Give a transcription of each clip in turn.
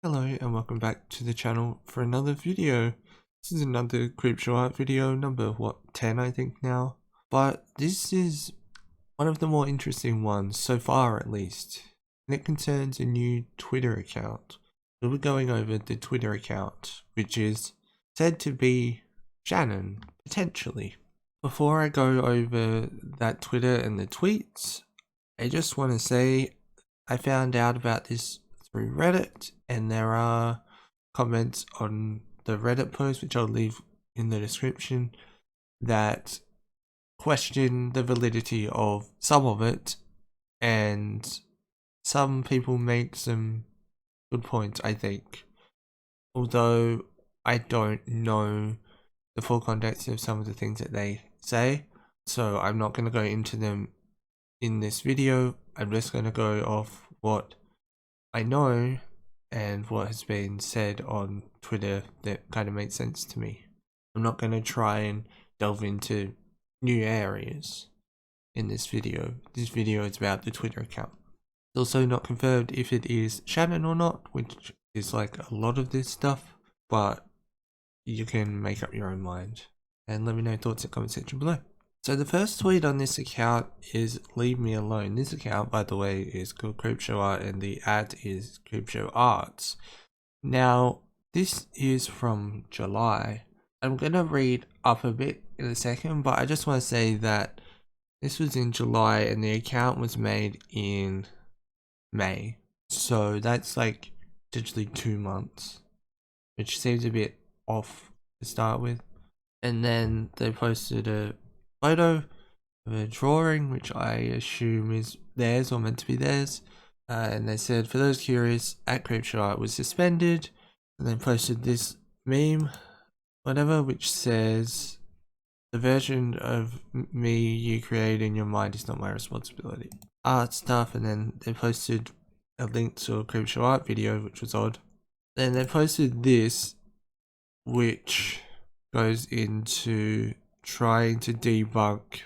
Hello and welcome back to the channel for another video. This is another Creepshow art video, number 10 I think now. But this is one of the more interesting ones, so far at least. And it concerns a new Twitter account. We'll be going over the Twitter account, which is said to be Shannon, potentially. Before I go over that Twitter and the tweets, I just want to say I found out about this through Reddit, and there are comments on the Reddit post, which I'll leave in the description, that question the validity of some of it, and some people make some good points, I think. Although I don't know the full context of some of the things that they say, so I'm not going to go into them in this video. I'm just going to go off what I know and what has been said on Twitter that kind of makes sense to me. I'm not going to try and delve into new areas in this video. This video is about the Twitter account. It's also not confirmed if it is Shannon or not, which is like a lot of this stuff, but you can make up your own mind. And let me know your thoughts in the comment section below. So the first tweet on this account is "Leave me alone." This account, by the way, is called Creepshow Art and the ad is Creepshow Arts. Now, this is from July. I'm going to read up a bit in a second, but I just want to say that this was in July and the account was made in May. So that's like literally 2 months, which seems a bit off to start with. And then they posted a photo of a drawing, which I assume is theirs or meant to be theirs, and they said, "For those curious, at Creepshow Art was suspended," and they posted this meme, whatever, which says, "The version of me you create in your mind is not my responsibility." Art stuff, and then they posted a link to a Creepshow Art video, which was odd. Then they posted this, which goes into trying to debunk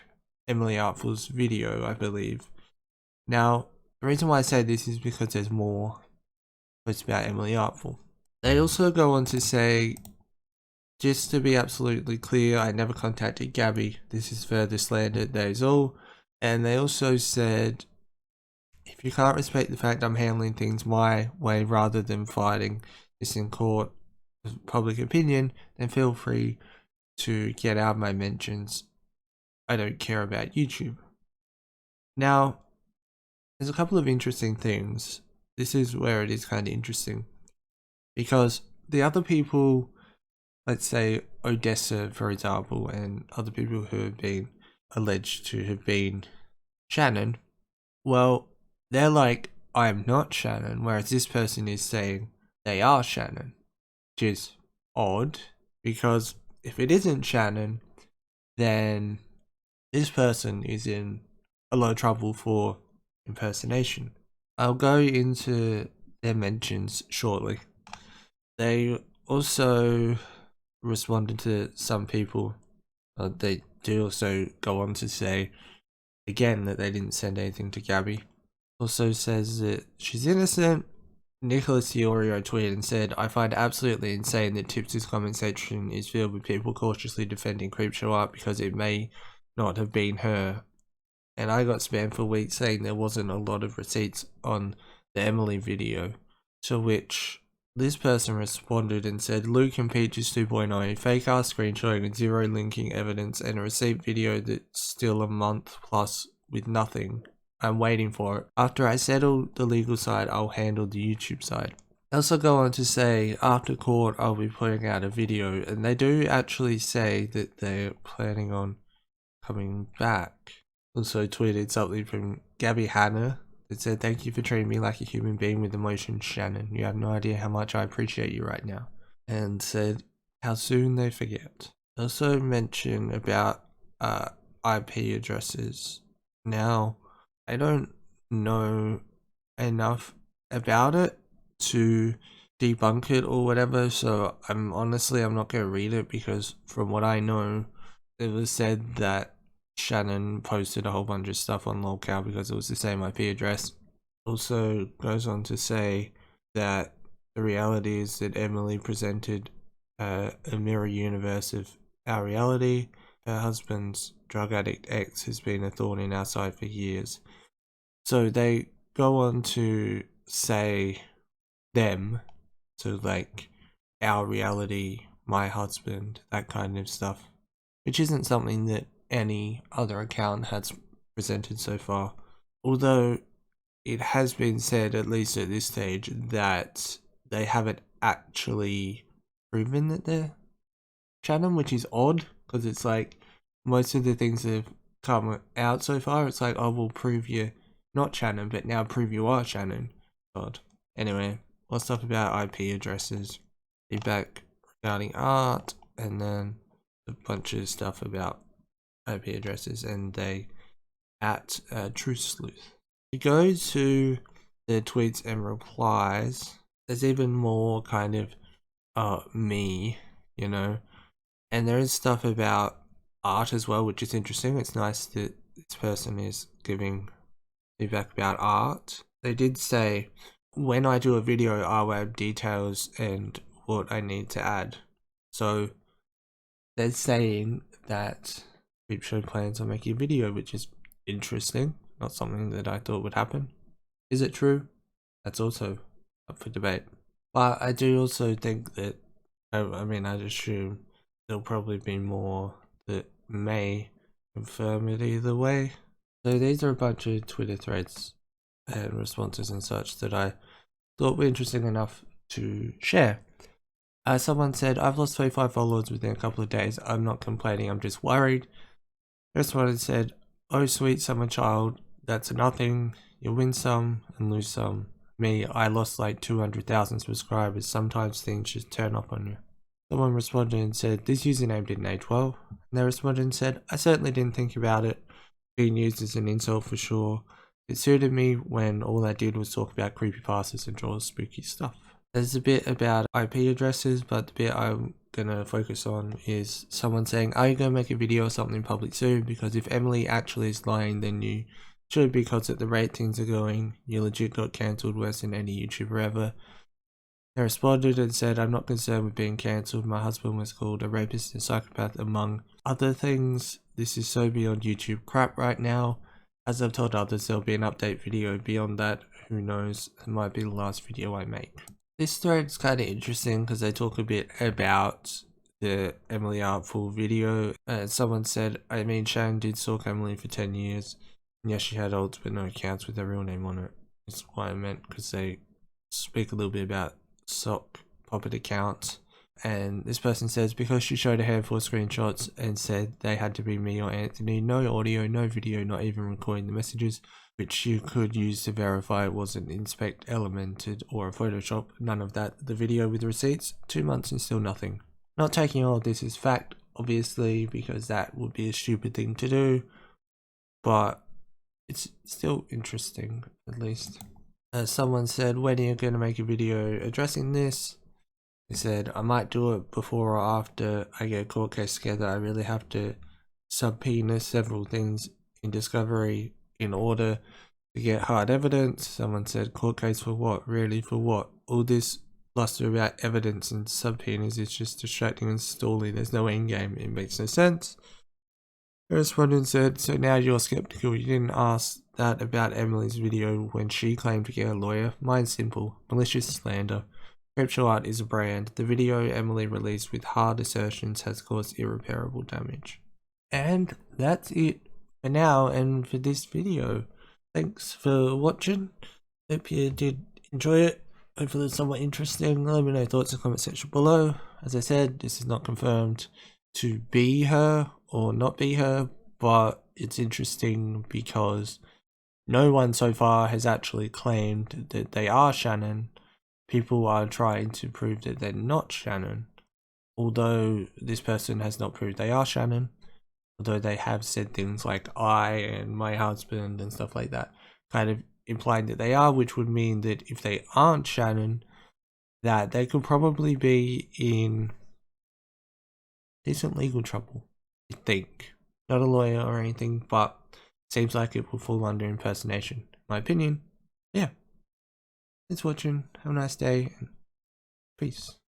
Emily Artful's video, I believe. Now, the reason why I say this is because there's more posts about Emily Artful. They also go on to say, "Just to be absolutely clear, I never contacted Gabby. This is further slander, that is all." And they also said, "If you can't respect the fact I'm handling things my way rather than fighting this in court of public opinion, then feel free to get out of my mentions. I don't care about YouTube." Now, there's a couple of interesting things. This is where it is kind of interesting, because the other people, let's say Odessa, for example, and other people who have been alleged to have been Shannon, well, they're like, "I'm not Shannon," whereas this person is saying they are Shannon, which is odd, because if it isn't Shannon, then this person is in a lot of trouble for impersonation. I'll go into their mentions shortly. They also responded to some people. They do also go on to say again that they didn't send anything to Gabby. Also says that she's innocent. Nicholas Diorio tweeted and said, "I find it absolutely insane that Tips' comment section is filled with people cautiously defending Creepshow Art because it may not have been her." And I got spammed for weeks saying there wasn't a lot of receipts on the Emily video, to which this person responded and said, "Luke and Peaches 2.0, fake ass screenshotting and zero linking evidence, and a receipt video that's still a month plus with nothing. I'm waiting for it. After I settle the legal side, I'll handle the YouTube side." They also go on to say, "After court, I'll be putting out a video," and they do actually say that they're planning on coming back. Also tweeted something from Gabby Hanna that said, "Thank you for treating me like a human being with emotions, Shannon. You have no idea how much I appreciate you right now." And said, "How soon they forget." Also mentioned about IP addresses. Now, I don't know enough about it to debunk it or whatever, so I'm not going to read it, because from what I know, it was said that Shannon posted a whole bunch of stuff on lolcow because it was the same IP address. Also goes on to say that the reality is that Emily presented a mirror universe of our reality. Her husband's drug addict ex has been a thorn in our side for years. So they go on to say them, so like our reality, my husband, that kind of stuff, which isn't something that any other account has presented so far. Although it has been said, at least at this stage, that they haven't actually proven that they're Shannon, which is odd, because it's like most of the things that have come out so far, it's like, oh, we'll prove you're not Shannon, but now prove you are Shannon. God. Anyway, let's talk about IP addresses, feedback regarding art, and then a bunch of stuff about IP addresses, and they at True Sleuth. You go to the tweets and replies, there's even more kind of me, you know, and there is stuff about art as well, which is interesting. It's nice that this person is giving feedback about art. They did say, when I do a video, I'll add details and what I need to add. So they're saying that Creepshow plans on making a video, which is interesting. Not something that I thought would happen. Is it true? That's also up for debate. But I do also think that, I mean, I'd assume there'll probably be more that may confirm it either way. So these are a bunch of Twitter threads and responses and such that I thought were interesting enough to share. Someone said, I've lost 25 followers within a couple of days. I'm not complaining, I'm just worried. First one said, oh sweet summer child, that's nothing. You win some and lose some. Me, I lost like 200,000 subscribers. Sometimes things just turn up on you. Someone responded and said, this username didn't age well. And they responded and said, I certainly didn't think about it being used as an insult for sure. It suited me when all I did was talk about creepypastas and draw spooky stuff. There's a bit about IP addresses, but the bit I'm gonna focus on is someone saying, are you gonna make a video or something public soon? Because if Emily actually is lying, then you should, because at the rate things are going, you legit got cancelled worse than any YouTuber ever. They responded and said, I'm not concerned with being cancelled. My husband was called a rapist and psychopath among other things. This is so beyond YouTube crap right now. As I've told others, there'll be an update video. Beyond that, who knows, it might be the last video I make. This thread's kind of interesting because they talk a bit about the Emily Artful video. Someone said, I mean, Shannon did stalk Emily for 10 years. And yes, she had olds but no accounts with her real name on it. That's what I meant, because they speak a little bit about sock puppet accounts. And this person says, because she showed a handful of screenshots and said they had to be me or Anthony, no audio, no video, not even recording the messages, which you could use to verify it wasn't inspect elemented or a Photoshop, none of that. The video with receipts, 2 months and still nothing. Not taking all of this as fact, obviously, because that would be a stupid thing to do, but it's still interesting, at least. Someone said, when are you going to make a video addressing this? They said, I might do it before or after I get a court case together. I really have to subpoena several things in discovery in order to get hard evidence. Someone said, court case for what? Really, for what? All this bluster about evidence and subpoenas is just distracting and stalling. There's no end game. It makes no sense. The respondent said, so now you're skeptical. You didn't ask that about Emily's video when she claimed to get a lawyer. Mine's simple. Malicious slander. Creepshow art is a brand. The video Emily released with hard assertions has caused irreparable damage. And that's it for now and for this video. Thanks for watching. Hope you did enjoy it. Hopefully it's somewhat interesting. Let me know your thoughts in the comment section below. As I said, this is not confirmed to be her or not be her, but it's interesting because no one so far has actually claimed that they are Shannon. People are trying to prove that they're not Shannon, although this person has not proved they are Shannon, although they have said things like I and my husband and stuff like that, kind of implying that they are, which would mean that if they aren't Shannon, that they could probably be in decent legal trouble, I think. Not a lawyer or anything, but seems like it will fall under impersonation, in my opinion. Yeah. Thanks for watching. Have a nice day. Peace.